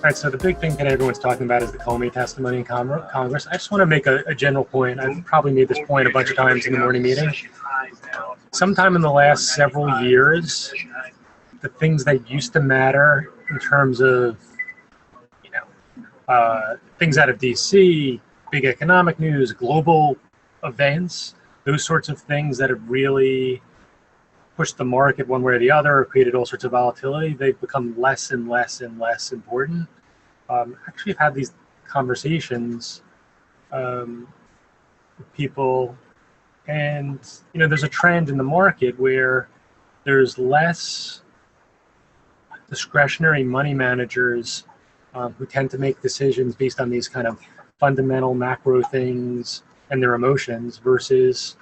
All right, so the big thing that everyone's talking about is the Comey testimony in Congress. I just want to make a general point. I've probably made this point a bunch of times in the morning meeting. Sometime in the last several years, the things that used to matter in terms of, things out of DC, big economic news, global events, those sorts of things that have really pushed the market one way or the other, or created all sorts of volatility, they've become less and less and less important. Actually, I've had these conversations with people, and there's a trend in the market where there's less discretionary money managers who tend to make decisions based on these kind of fundamental macro things and their emotions versus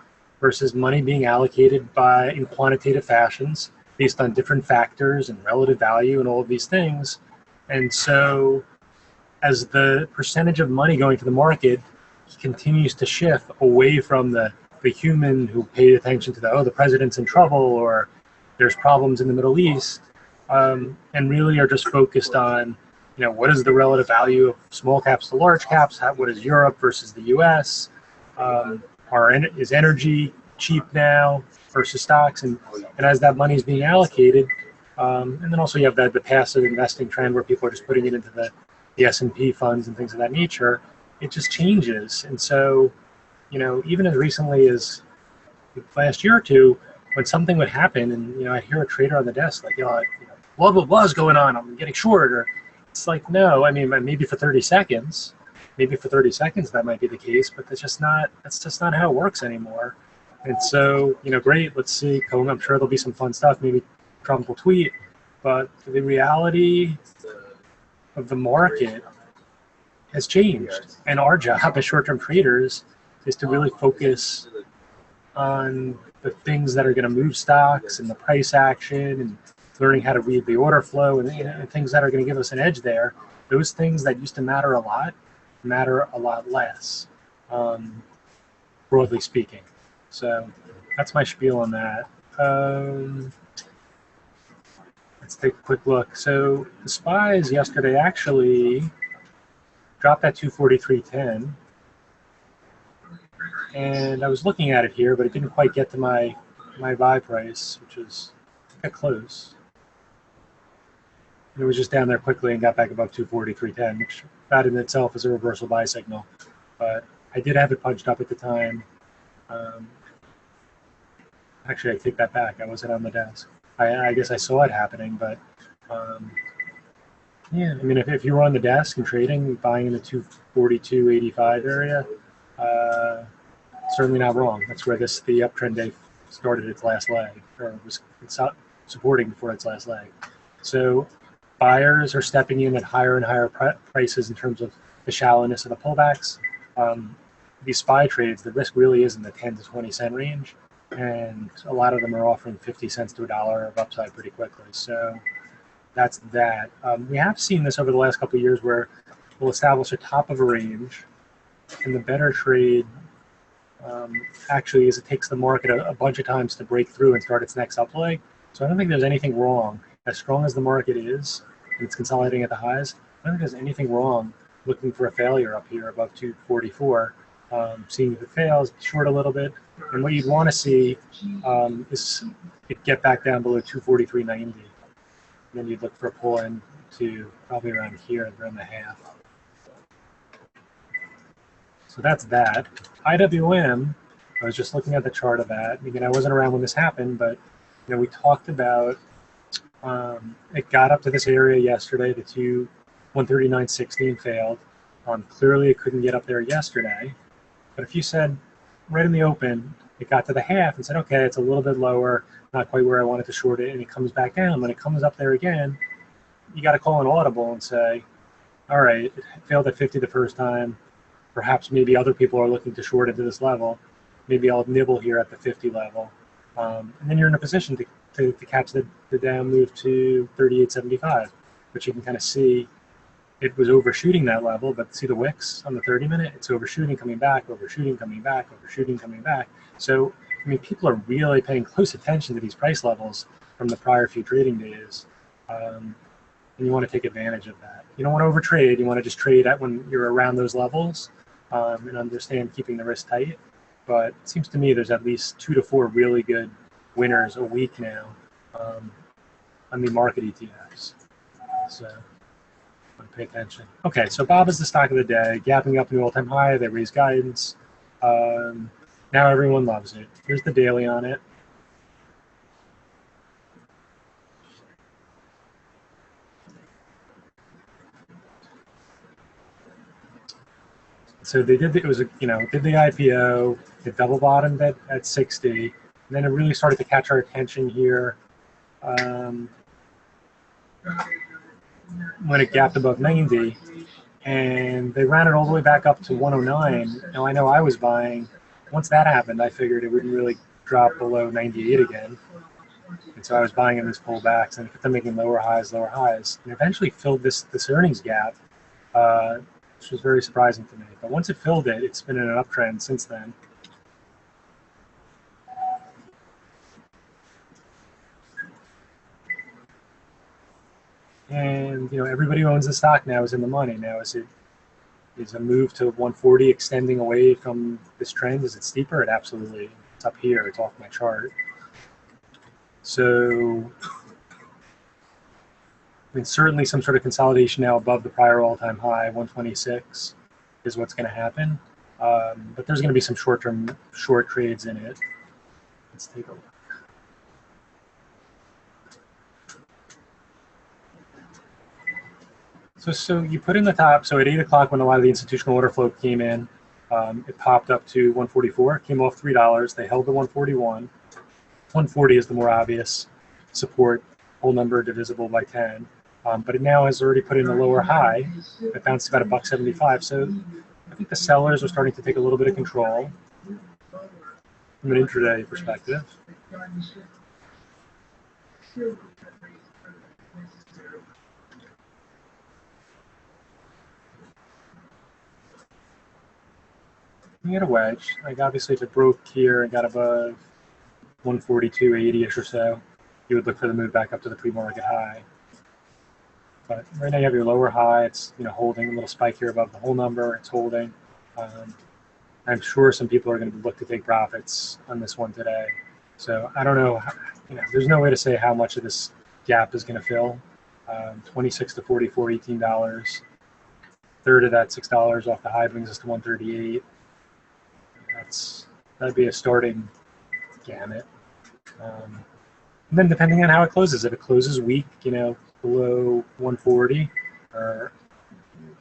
money being allocated in quantitative fashions based on different factors and relative value and all of these things. And so as the percentage of money going to the market continues to shift away from the human who paid attention to the president's in trouble or there's problems in the Middle East, and really are just focused on, what is the relative value of small caps to large caps? What is Europe versus the U.S.? Is energy cheap now versus stocks? And as that money is being allocated, and then also you have the passive investing trend where people are just putting it into the S&P funds and things of that nature. It just changes. And so, even as recently as the last year or two, when something would happen and, I'd hear a trader on the desk like, blah, blah, blah is going on, I'm getting short. Or it's like, no, I mean, maybe for 30 seconds, that might be the case, but that's just not how it works anymore. And so, great, let's see, I'm sure there'll be some fun stuff. Maybe Trump will tweet, but the reality of the market has changed. And our job as short-term traders is to really focus on the things that are going to move stocks and the price action and learning how to read the order flow and things that are going to give us an edge there. Those things that used to matter a lot matter a lot less, broadly speaking. So that's my spiel on that. Let's take a quick look. So the SPYs yesterday actually dropped at 243.10. And I was looking at it here, but it didn't quite get to my buy price, which is close. It was just down there quickly and got back above 243.10, which that in itself is a reversal buy signal. But I did have it punched up at the time. Actually, I take that back. I wasn't on the desk. I guess I saw it happening, but yeah, I mean, if you were on the desk and trading, buying in the 242.85 area, certainly not wrong. That's where the uptrend day started its last leg, or was supporting before its last leg. So buyers are stepping in at higher and higher prices in terms of the shallowness of the pullbacks. These SPY trades, the risk really is in the 10 to 20 cent range, and a lot of them are offering 50 cents to $1 of upside pretty quickly. So that's that. We have seen this over the last couple of years where we'll establish a top of a range, and the better trade actually is it takes the market a bunch of times to break through and start its next up leg. So I don't think there's anything wrong. As strong as the market is, and it's consolidating at the highs, I don't think there's anything wrong looking for a failure up here above 244, seeing if it fails, short a little bit. And what you'd want to see is it get back down below 243.90. And then you'd look for a pull in to probably around here, around the half. So that's that. IWM, I was just looking at the chart of that. Again, I wasn't around when this happened, but we talked about it got up to this area yesterday, the 139.60 and failed. Clearly, it couldn't get up there yesterday. But if you said right in the open, it got to the half and said, okay, it's a little bit lower, not quite where I wanted to short it, and it comes back down. When it comes up there again, you got to call an audible and say, all right, it failed at 50 the first time. Perhaps maybe other people are looking to short into this level. Maybe I'll nibble here at the 50 level. And then you're in a position to catch the down move to 38.75, which you can kind of see it was overshooting that level, but see the wicks on the 30-minute? It's overshooting, coming back, overshooting, coming back, overshooting, coming back. So, I mean, people are really paying close attention to these price levels from the prior few trading days. and you want to take advantage of that. You don't want to overtrade. You want to just trade at when you're around those levels, and understand keeping the risk tight. But it seems to me there's at least 2 to 4 really good winners a week now on the market ETFs. So pay attention. Okay, so Bob is the stock of the day, gapping up new all-time high. They raised guidance. Now everyone loves it. Here's the daily on it. So they did. It was did the IPO. It double bottomed at 60, and then it really started to catch our attention here when it gapped above 90, and they ran it all the way back up to 109. Now I know I was buying. Once that happened, I figured it wouldn't really drop below 98 again, and so I was buying in these pullbacks, and it kept them making lower highs, and eventually filled this earnings gap. Which was very surprising to me. But once it filled it, it's been in an uptrend since then. And everybody who owns the stock now is in the money. Now is a move to 140 extending away from this trend? Is it steeper? It absolutely. It's up here. It's off my chart. So certainly some sort of consolidation now above the prior all-time high, 126, is what's going to happen. But there's going to be some short-term short trades in it. Let's take a look. So you put in the top. So at 8 o'clock, when a lot of the institutional order flow came in, it popped up to 144. Came off $3. They held the 141. 140 is the more obvious support, whole number divisible by 10. But it now has already put in a lower high. It bounced about $1.75. So I think the sellers are starting to take a little bit of control from an intraday perspective. We had a wedge. Like obviously, if it broke here and got above 142.80ish or so, you would look for the move back up to the pre-market high. But right now you have your lower high. It's holding a little spike here above the whole number. It's holding. I'm sure some people are going to look to take profits on this one today. So I don't know. There's no way to say how much of this gap is going to fill. 26 to 44, $18. Third of that $6 off the high brings us to 138. That'd be a starting gamut. And then depending on how it closes, if it closes weak, below 140, or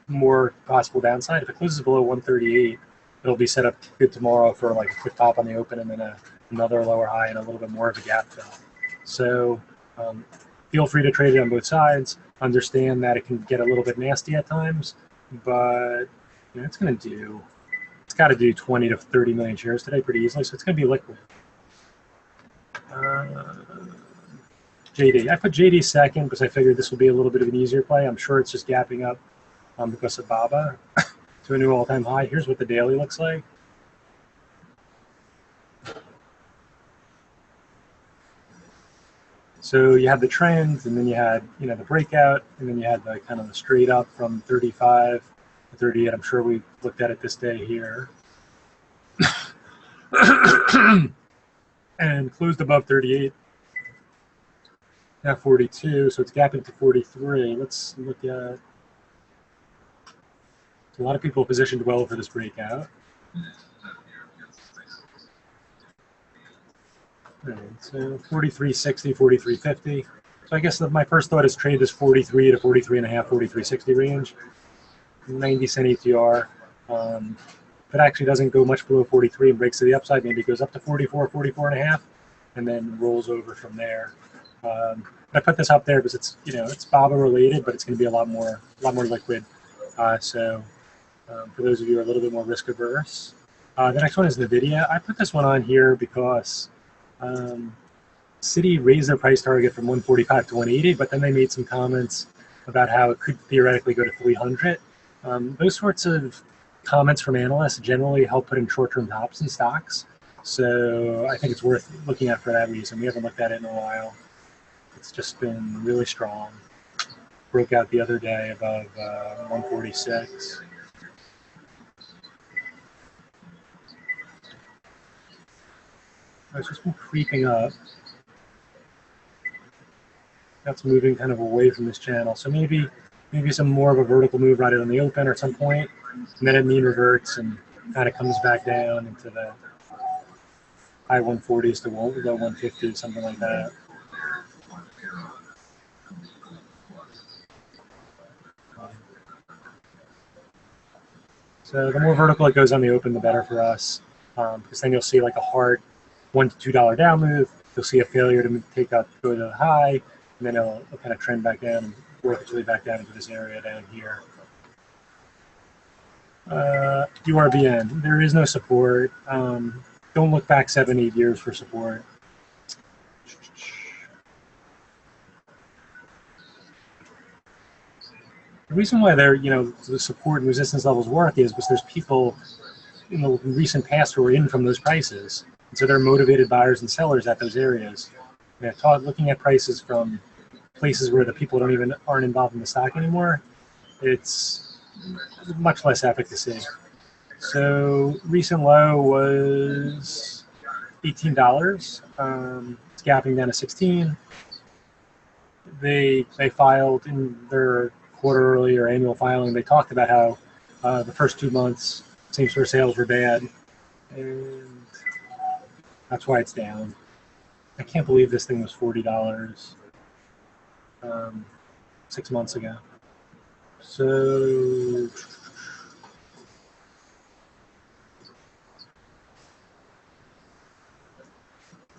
more possible downside. If it closes below 138, it'll be set up good tomorrow for like a quick pop on the open and then another lower high and a little bit more of a gap fill. So feel free to trade it on both sides. Understand that it can get a little bit nasty at times, but it's got to do 20 to 30 million shares today pretty easily, so it's going to be liquid. JD. I put JD second because I figured this would be a little bit of an easier play. I'm sure it's just gapping up because of BABA to a new all-time high. Here's what the daily looks like. So you had the trend, and then you had the breakout, and then you had the kind of the straight up from 35 to 38. I'm sure we looked at it this day here. And closed above 38. Now 42, so it's gapping to 43. Let's look at a lot of people positioned well for this breakout. All right, so 43.60, 43.50. So I guess my first thought is trade this 43 to 43.5, 43.60 range. 90-cent ATR. If it actually doesn't go much below 43 and breaks to the upside, maybe it goes up to 44, 44.5, and then rolls over from there. I put this up there because it's BABA related, but it's going to be a lot more liquid. So for those of you who are a little bit more risk averse, the next one is NVIDIA. I put this one on here because Citi raised their price target from 145 to 180, but then they made some comments about how it could theoretically go to 300. Those sorts of comments from analysts generally help put in short-term tops in stocks. So I think it's worth looking at for that reason. We haven't looked at it in a while. It's just been really strong. broke out the other day above 146. It's just been creeping up. That's moving kind of away from this channel. So maybe some more of a vertical move right on the open or at some point, and then it mean reverts and kind of comes back down into the high 140s to low 150s, something like that. So the more vertical it goes on the open, the better for us, because then you'll see like a hard $1 to $2 down move. You'll see a failure to take out, go to the high, and then it'll kind of trend back down and work its way back down into this area down here. URBN, there is no support. Don't look back 7-8 years for support. The reason why the support and resistance levels work is because there's people in the recent past who are in from those prices. And so they're motivated buyers and sellers at those areas. Looking at prices from places where the people aren't involved in the stock anymore, it's much less efficacy. So recent low was $18. It's gapping down to 16. They filed in their quarterly or annual filing. They talked about how the first 2 months same-store sales were bad, and that's why it's down. I can't believe this thing was $40 6 months ago. So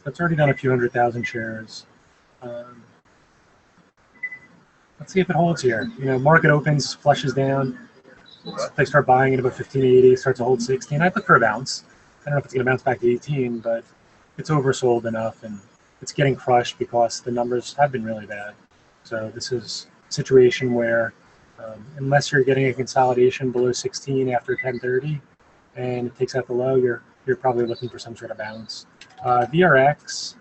it's already done a few 100,000 shares. Let's see if it holds here. Market opens, flushes down. They start buying at about 1580, starts to hold 16. I look for a bounce. I don't know if it's going to bounce back to 18, but it's oversold enough, and it's getting crushed because the numbers have been really bad. So this is a situation where unless you're getting a consolidation below 16 after 1030 and it takes out the low, you're probably looking for some sort of bounce. VRX,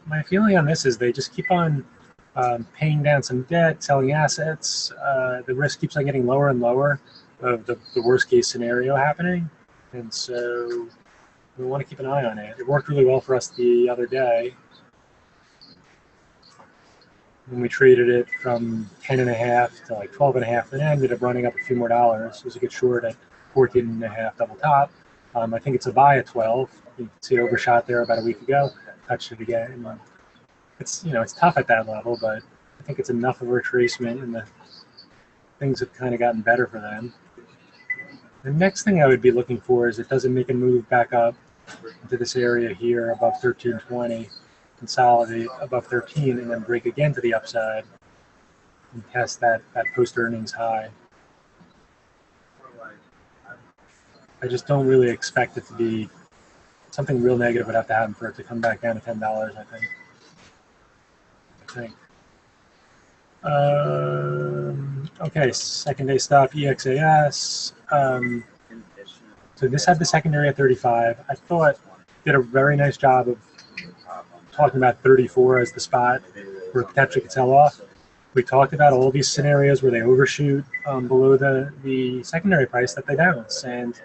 my feeling on this is they just keep on paying down some debt, selling assets. The risk keeps on getting lower and lower of the worst case scenario happening. And so we want to keep an eye on it. It worked really well for us the other day when we traded it from 10.5 to like 12.5, and ended up running up a few more dollars. It was a good short at 14.5 double top. I think it's a buy at 12. You can see it overshot there about a week ago. Touched it again. It's it's tough at that level, but I think it's enough of a retracement, and the things have kind of gotten better for them. The next thing I would be looking for is it doesn't make a move back up into this area here above 1320, consolidate above 13, and then break again to the upside and test that post-earnings high. I just don't really expect it to be something real negative would have to happen for it to come back down to $10, I think. Okay, second day stuff, EXAS. So this had the secondary at 35. I thought did a very nice job of talking about 34 as the spot where it potentially could sell off. We talked about all these scenarios where they overshoot below the secondary price that they bounce, and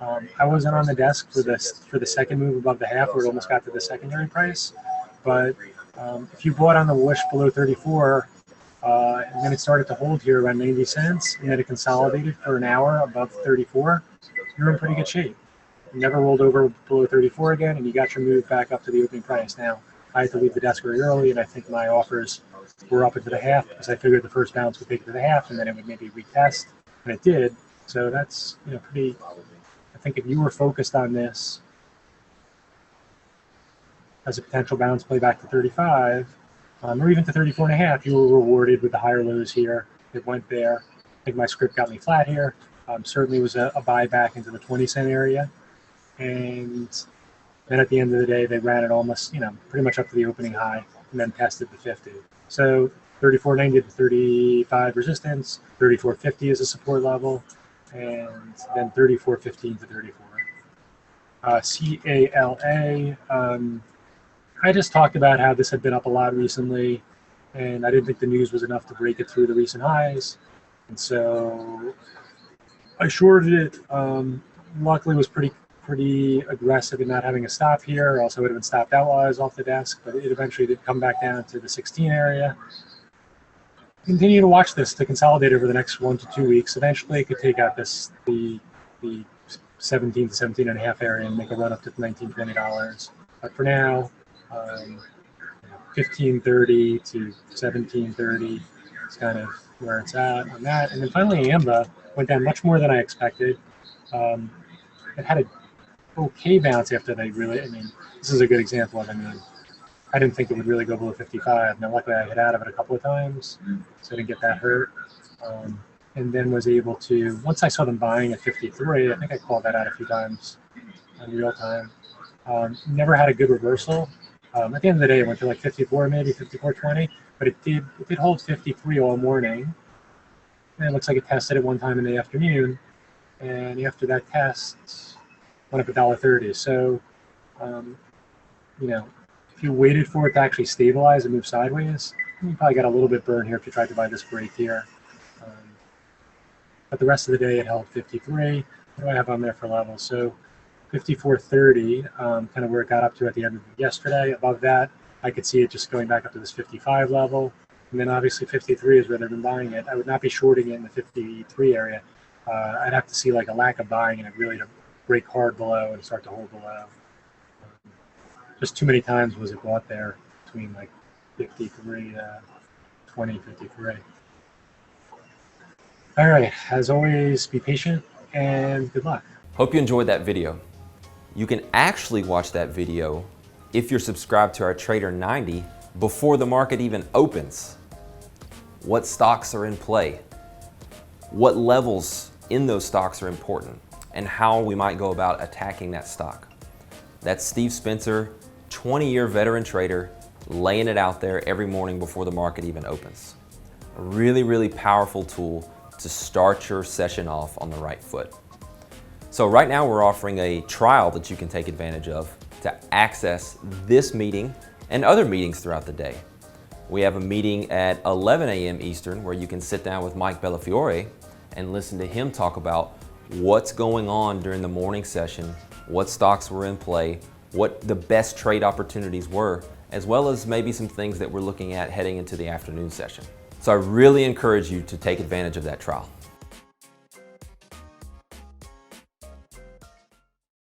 I wasn't on the desk for the second move above the half where it almost got to the secondary price, but if you bought on the whoosh below 34, and then it started to hold here around 90 cents, and then it consolidated for an hour above 34, you're in pretty good shape. You never rolled over below 34 again, and you got your move back up to the opening price. Now, I had to leave the desk very early, and I think my offers were up into the half because I figured the first bounce would take it to the half, and then it would maybe retest, and it did. So that's pretty. I think if you were focused on this as a potential bounce play back to 35, or even to 34.5, you were rewarded with the higher lows here. It went there. I think my script got me flat here. Certainly was a buy back into the 20-cent area, and then at the end of the day, they ran it almost, pretty much up to the opening high, and then tested the 50. So 34.90 to 35 resistance, 34.50 is a support level, and then 34.15 to 34. CALA. I just talked about how this had been up a lot recently, and I didn't think the news was enough to break it through the recent highs. And so I shorted it. Luckily, was pretty aggressive in not having a stop here. Also, would have been stopped out while I was off the desk, but it eventually did come back down to the 16 area. Continue to watch this to consolidate over the next 1 to 2 weeks. Eventually, it could take out the 17 to 17 and a half area and make a run up to $19, $20. But for now, 15.30 to 17.30 is kind of where it's at on that. And then finally, AMBA went down much more than I expected. It had an okay bounce after they really, this is a good example of, I didn't think it would really go below 55. Now, luckily, I hit out of it a couple of times, so I didn't get that hurt. And then was able to, once I saw them buying at 53, I think I called that out a few times in real time. Never had a good reversal. At the end of the day, it went to like 54, maybe 54.20, but it did hold 53 all morning. And it looks like it tested it one time in the afternoon. And after that test, went up $1.30. So, if you waited for it to actually stabilize and move sideways, you probably got a little bit burned here if you tried to buy this break here. But the rest of the day, it held 53. What do I have on there for levels? So 54.30, kind of where it got up to at the end of yesterday. Above that, I could see it just going back up to this 55 level. And then obviously 53 is where they've been buying it. I would not be shorting it in the 53 area. I'd have to see like a lack of buying and it really to break hard below and start to hold below. Just too many times was it bought there between like 53 to 20, 53. All right, as always, be patient and good luck. Hope you enjoyed that video. You can actually watch that video if you're subscribed to our Trader 90 before the market even opens. What stocks are in play? What levels in those stocks are important? And how we might go about attacking that stock. That's Steve Spencer, 20-year veteran trader, laying it out there every morning before the market even opens. A really, really powerful tool to start your session off on the right foot. So right now we're offering a trial that you can take advantage of to access this meeting and other meetings throughout the day. We have a meeting at 11 a.m. Eastern where you can sit down with Mike Bellafiore and listen to him talk about what's going on during the morning session, what stocks were in play, what the best trade opportunities were, as well as maybe some things that we're looking at heading into the afternoon session. So I really encourage you to take advantage of that trial.